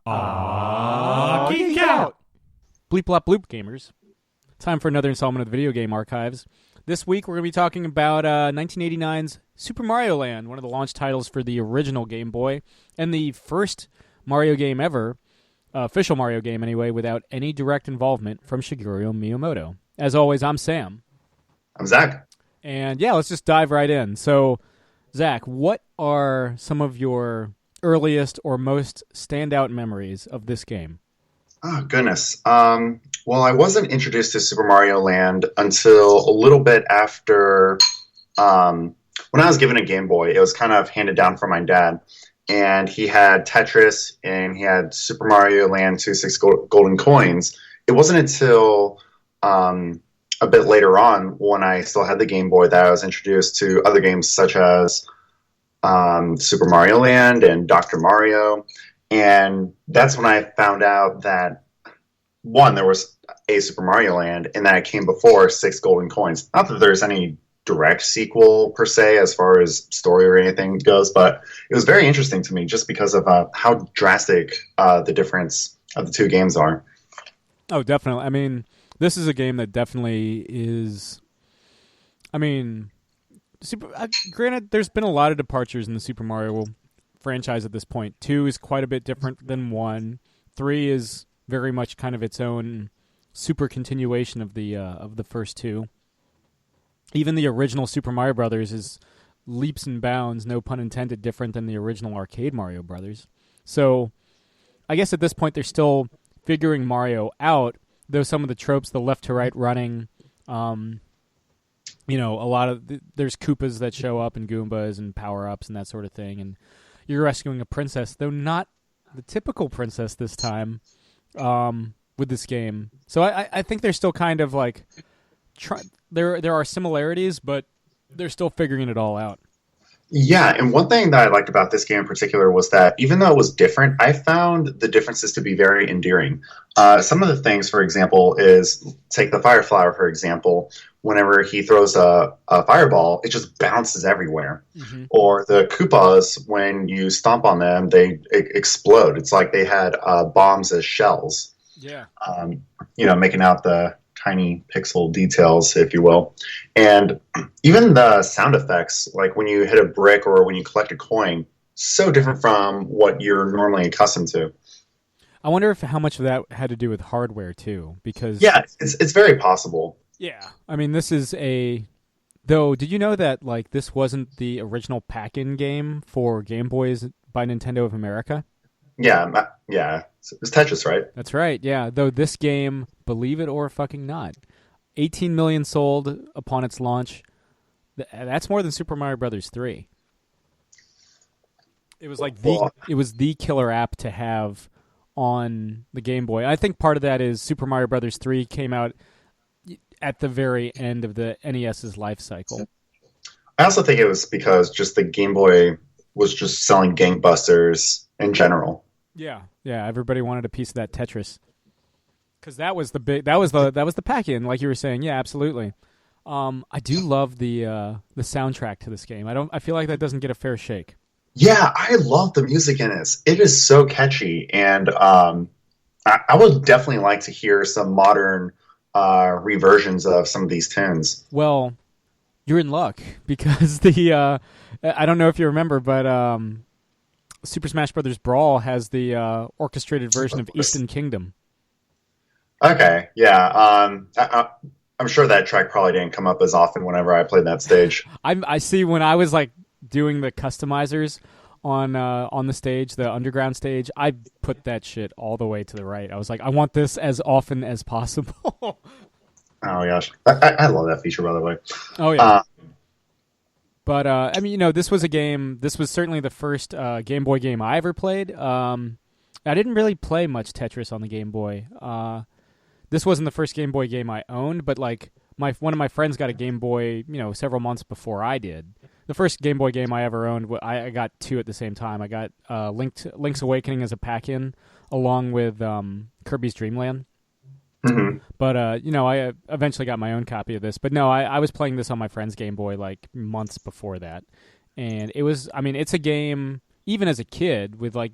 Geek out! Bleep blop bloop gamers. Time for another installment of the Video Game Archives. This week we're going to be talking about 1989's Super Mario Land, one of the launch titles for the original Game Boy, and the first Mario game ever, official Mario game anyway, without any direct involvement from Shigeru Miyamoto. As always, I'm Sam. I'm Zach. And yeah, let's just dive right in. So, Zach, what are some of your earliest or most standout memories of this game? Oh, goodness. Well, I wasn't introduced to Super Mario Land until a little bit after when I was given a Game Boy. It was kind of handed down from my dad. And he had Tetris and he had Super Mario Land 2 Golden Coins. It wasn't until a bit later on when I still had the Game Boy that I was introduced to other games such as Super Mario Land and Dr. Mario. And that's when I found out that, one, there was a Super Mario Land, and that it came before 6 Golden Coins. Not that there's any direct sequel, per se, as far as story or anything goes, but it was very interesting to me just because of how drastic the difference of the two games are. Oh, definitely. I mean, this is a game that definitely is... I mean... granted, there's been a lot of departures in the Super Mario franchise at this point. 2 is quite a bit different than 1. 3 is very much kind of its own super continuation of the first two. Even the original Super Mario Brothers is leaps and bounds, no pun intended, different than the original arcade Mario Brothers. So, I guess at this point they're still figuring Mario out, though some of the tropes, the left to right running, you know, a lot of there's Koopas that show up and Goombas and power-ups and that sort of thing, and you're rescuing a princess, though not the typical princess this time with this game. So I think they're still kind of like there are similarities, but they're still figuring it all out. Yeah, and one thing that I liked about this game in particular was that even though it was different, I found the differences to be very endearing. Some of the things, for example, is take the Fire Flower, for example. Whenever he throws a fireball, it just bounces everywhere. Mm-hmm. Or the Koopas, when you stomp on them, they explode. It's like they had bombs as shells. Yeah. Making out the tiny pixel details, if you will. And even the sound effects, like when you hit a brick or when you collect a coin, so different from what you're normally accustomed to. I wonder if how much of that had to do with hardware, too, because... Yeah, it's very possible. Yeah. I mean, this is a... Though, did you know that like this wasn't the original pack-in game for Game Boys by Nintendo of America? Yeah. It's Tetris, right? That's right, yeah. Though this game, believe it or fucking not, 18 million sold upon its launch. That's more than Super Mario Brothers 3. It was like it was the killer app to have on the Game Boy. I think part of that is Super Mario Brothers 3 came out at the very end of the NES's life cycle. I also think it was because just the Game Boy was just selling gangbusters in general. Yeah, everybody wanted a piece of that Tetris. Cuz that was the pack-in, like you were saying. Yeah, absolutely. I do love the soundtrack to this game. I feel like that doesn't get a fair shake. Yeah, I love the music in it. It is so catchy, and I would definitely like to hear some modern reversions of some of these tunes. Well, you're in luck because the I don't know if you remember, but Super Smash Bros. Brawl has the orchestrated version of Eastern Kingdom. Okay, yeah. I'm sure that track probably didn't come up as often whenever I played that stage. I see when I was like doing the customizers on the stage, the underground stage, I put that shit all the way to the right. I was like, I want this as often as possible. Oh my gosh, I love that feature, by the way. Oh yeah. But I mean, you know, this was a game. This was certainly the first Game Boy game I ever played. I didn't really play much Tetris on the Game Boy. This wasn't the first Game Boy game I owned, but like one of my friends got a Game Boy, you know, several months before I did. The first Game Boy game I ever owned, I got two at the same time. I got Link's Awakening as a pack-in, along with Kirby's Dream Land. Mm-hmm. But, you know, I eventually got my own copy of this. But no, I was playing this on my friend's Game Boy like months before that. And it was, I mean, it's a game, even as a kid, with like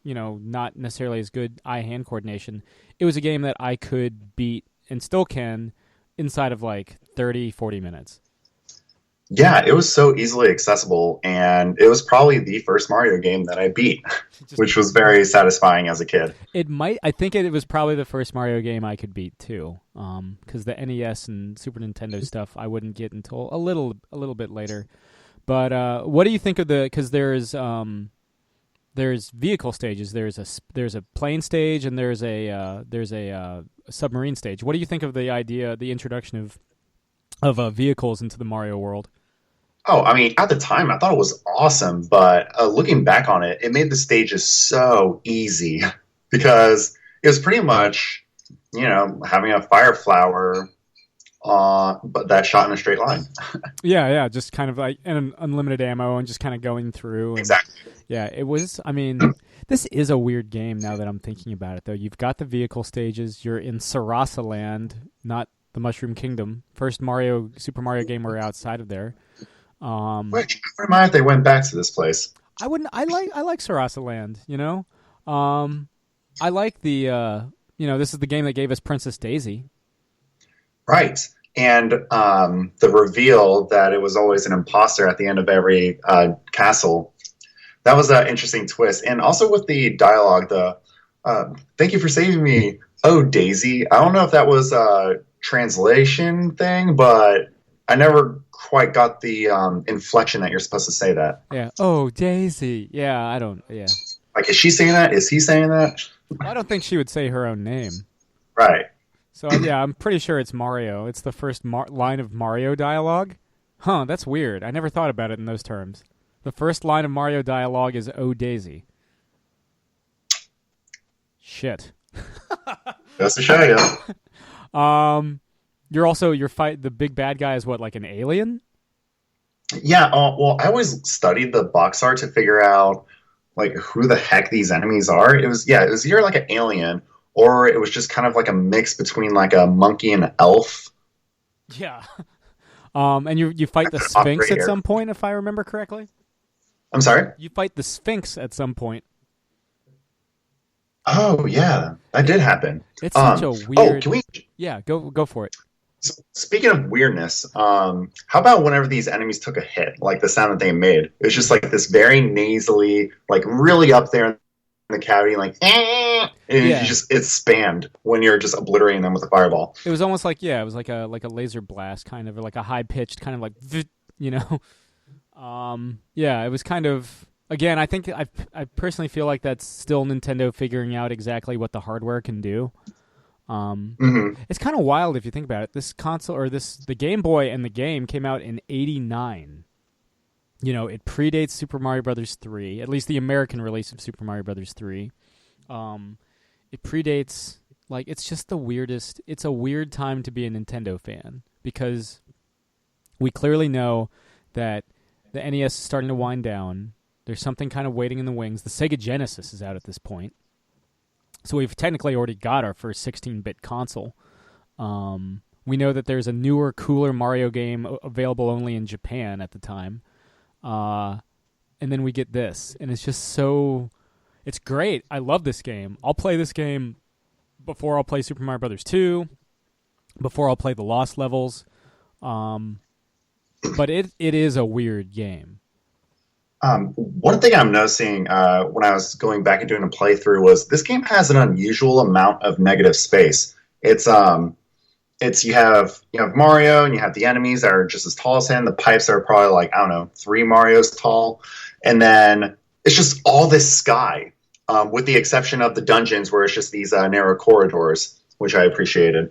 not necessarily as good eye-hand coordination, it was a game that I could beat and still can inside of like 30, 40 minutes. Yeah, it was so easily accessible, and it was probably the first Mario game that I beat, which was very satisfying as a kid. I think it was probably the first Mario game I could beat too, because the NES and Super Nintendo stuff I wouldn't get until a little bit later. But what do you think of because there's vehicle stages, there's a plane stage, and there's a submarine stage. What do you think of the introduction of vehicles into the Mario world? Oh, I mean, at the time, I thought it was awesome, but looking back on it, it made the stages so easy because it was pretty much, having a fire flower, but that shot in a straight line. Yeah, just kind of like and unlimited ammo and just kind of going through. And, exactly. Yeah, it was. I mean, this is a weird game now that I'm thinking about it. Though you've got the vehicle stages, you're in Sarasa Land, not the Mushroom Kingdom. First Super Mario game we're outside of there. Wait, I wouldn't mind if they went back to this place. I wouldn't. I like Sarasa Land. I like the. This is the game that gave us Princess Daisy. Right, and the reveal that it was always an imposter at the end of every castle. That was an interesting twist, and also with the dialogue, "Thank you for saving me, oh Daisy." I don't know if that was a translation thing, but I never quite got the inflection that you're supposed to say that. Yeah. Oh, Daisy. Yeah, I don't. Yeah. Like, is she saying that? Is he saying that? Well, I don't think she would say her own name. Right. So yeah, I'm pretty sure it's Mario. It's the first line of Mario dialogue. Huh? That's weird. I never thought about it in those terms. The first line of Mario dialogue is "Oh, Daisy." Shit. That's a show, yeah. The big bad guy is what, like an alien? Yeah, well, I always studied the box art to figure out like who the heck these enemies are. It was either like an alien or it was just kind of like a mix between like a monkey and an elf. Yeah. And you fight the Sphinx at some point, if I remember correctly. I'm sorry? You fight the Sphinx at some point. Oh yeah, that did happen. It's such a weird. Oh, can we? Yeah, go for it. So, speaking of weirdness, how about whenever these enemies took a hit, like the sound that they made? It was just like this very nasally, like really up there in the cavity, like, and it spanned when you're just obliterating them with a fireball. It was almost like it was like a laser blast, kind of, or like a high pitched, kind of like, it was kind of. Again, I think I personally feel like that's still Nintendo figuring out exactly what the hardware can do. It's kind of wild if you think about it. This console the Game Boy and the game came out in '89. It predates Super Mario Brothers 3, at least the American release of Super Mario Brothers 3. It predates, like, it's just the weirdest. It's a weird time to be a Nintendo fan because we clearly know that the NES is starting to wind down. There's something kind of waiting in the wings. The Sega Genesis is out at this point. So we've technically already got our first 16-bit console. We know that there's a newer, cooler Mario game available only in Japan at the time. And then we get this. And it's just so... It's great. I love this game. I'll play this game before I'll play Super Mario Brothers 2, before I'll play the Lost Levels. But it is a weird game. One thing I'm noticing when I was going back and doing a playthrough was this game has an unusual amount of negative space. It's you have Mario and you have the enemies that are just as tall as him. The pipes are probably like, I don't know, 3 Marios tall, and then it's just all this sky, with the exception of the dungeons where it's just these narrow corridors, which I appreciated.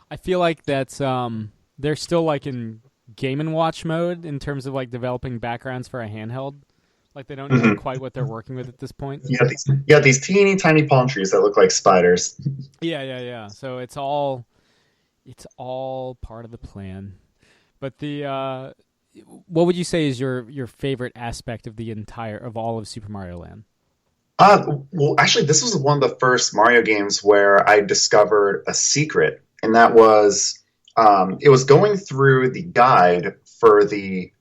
I feel like that's they're still like in Game & Watch mode in terms of like developing backgrounds for a handheld. Like they don't know quite what they're working with at this point. Yeah, these teeny tiny palm trees that look like spiders. Yeah. So it's all part of the plan. But what would you say is your favorite aspect of all of Super Mario Land? Well, actually, this was one of the first Mario games where I discovered a secret, and that was it was going through the guide for the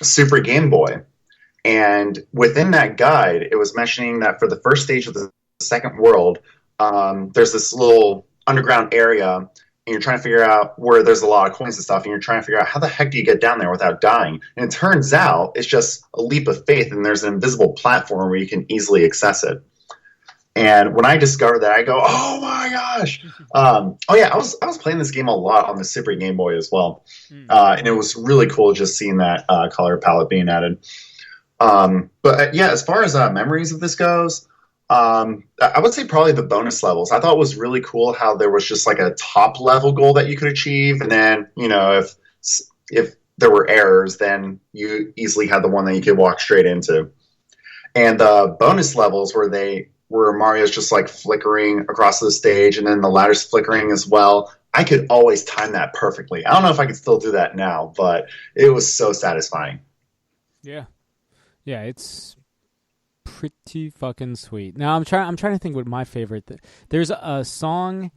Super Game Boy, And within that guide, it was mentioning that for the first stage of the second world, there's this little underground area, and you're trying to figure out where there's a lot of coins and stuff, and you're trying to figure out how the heck do you get down there without dying. And it turns out it's just a leap of faith, and there's an invisible platform where you can easily access it. And when I discovered that, I go, "Oh my gosh!" Oh yeah, I was playing this game a lot on the Super Game Boy as well, and it was really cool just seeing that color palette being added. But as far as memories of this goes, I would say probably the bonus levels. I thought it was really cool how there was just like a top level goal that you could achieve, and then if there were errors, then you easily had the one that you could walk straight into. And the bonus levels where Mario's just like flickering across the stage, and then the ladder's flickering as well. I could always time that perfectly. I don't know if I could still do that now, but it was so satisfying. Yeah. Yeah, it's pretty fucking sweet. Now I'm trying to think what my favorite. There's a song.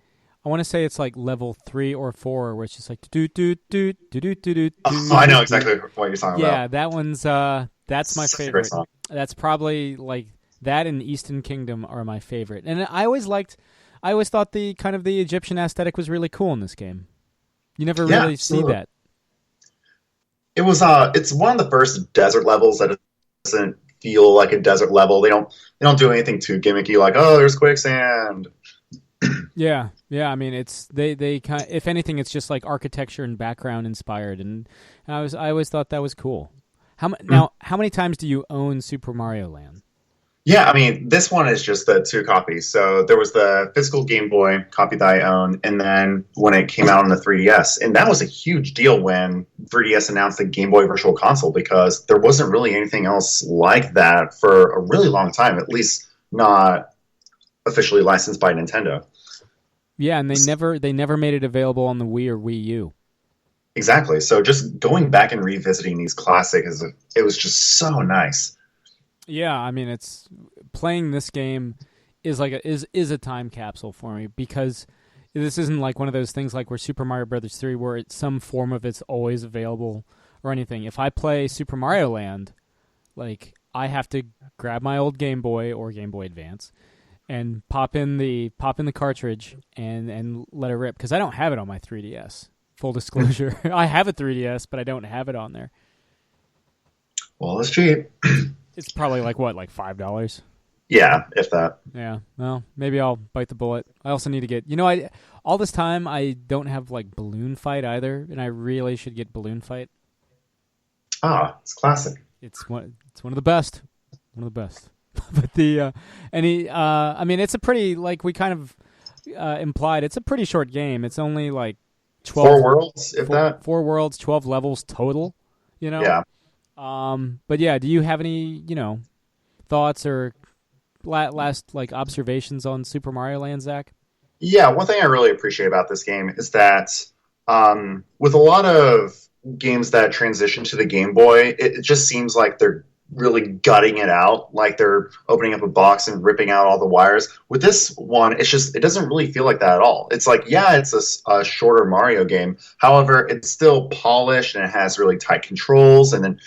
I want to say it's like level 3 or 4, where it's just like do do do do do do do. I know exactly what you're talking about. Yeah, that one's that's my favorite. That's probably like that and Eastern Kingdom are my favorite. And I always thought the kind of the Egyptian aesthetic was really cool in this game. You never really see that. It was it's one of the first desert levels that doesn't feel like a desert level. They don't do anything too gimmicky, like, oh, there's quicksand. Yeah. I mean, it's they kind of, if anything, it's just like architecture and background inspired, and I always thought that was cool. How many times do you own Super Mario Land? Yeah, I mean, this one is just the 2 copies. So there was the physical Game Boy copy that I own, and then when it came out on the 3DS. And that was a huge deal when 3DS announced the Game Boy Virtual Console, because there wasn't really anything else like that for a really long time, at least not officially licensed by Nintendo. Yeah, and they never made it available on the Wii or Wii U. Exactly. So just going back and revisiting these classics, it was just so nice. Yeah, I mean, it's playing this game is like is a time capsule for me, because this isn't like one of those things like where Super Mario Brothers 3 where some form of it's always available or anything. If I play Super Mario Land, like I have to grab my old Game Boy or Game Boy Advance and pop in the cartridge and let it rip, because I don't have it on my 3DS. Full disclosure, I have a 3DS, but I don't have it on there. Well, it's cheap. It's probably like $5? Yeah, if that. Yeah, well, maybe I'll bite the bullet. I also need to get, all this time I don't have like Balloon Fight either, and I really should get Balloon Fight. It's classic. It's one of the best. One of the best. But I mean, it's a pretty, like we kind of implied, it's a pretty short game. It's only like 12 4 worlds, if that. 4 worlds, 12 levels total, Yeah. But yeah, do you have any, thoughts or last like observations on Super Mario Land, Zach? Yeah, one thing I really appreciate about this game is that with a lot of games that transition to the Game Boy, it just seems like they're really gutting it out, like they're opening up a box and ripping out all the wires. With this one, it doesn't really feel like that at all. It's like, yeah, it's a shorter Mario game. However, it's still polished and it has really tight controls, and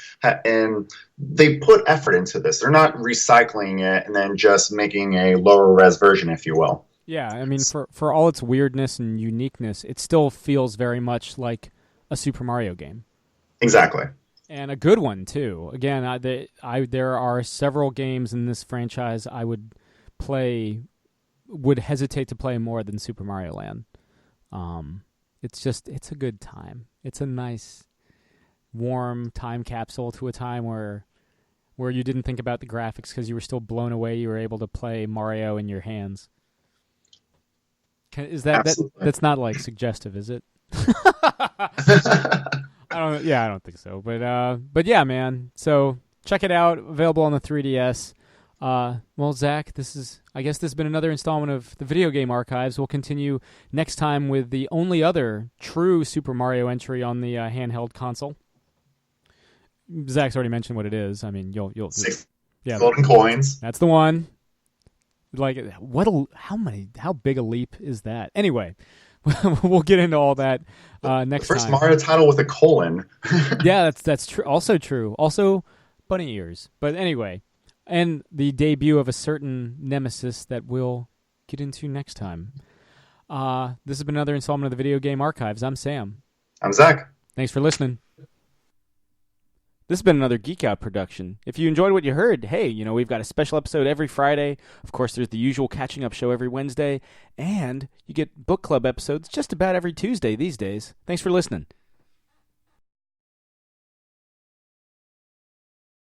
they put effort into this. They're not recycling it and then just making a lower res version, if you will. Yeah, I mean, for all its weirdness and uniqueness, it still feels very much like a Super Mario game. Exactly. And a good one too. Again, there are several games in this franchise I would hesitate to play more than Super Mario Land. It's a good time. It's a nice, warm time capsule to a time where you didn't think about the graphics because you were still blown away. You were able to play Mario in your hands. Is that's not like suggestive, is it? I don't think so. But yeah, man. So check it out. Available on the 3DS. Well, Zach, I guess this has been another installment of the Video Game Archives. We'll continue next time with the only other true Super Mario entry on the handheld console. Zach's already mentioned what it is. I mean, you'll 6 golden coins. That's the one. Like, how big a leap is that? Anyway, we'll get into all that next time. First Mario title with a colon. Yeah, that's true. Also true. Also, bunny ears. But anyway, and the debut of a certain nemesis that we'll get into next time. This has been another installment of the Video Game Archives. I'm Sam. I'm Zach. Thanks for listening. This has been another Geek Out production. If you enjoyed what you heard, hey, we've got a special episode every Friday. Of course, there's the usual catching up show every Wednesday. And you get book club episodes just about every Tuesday these days. Thanks for listening.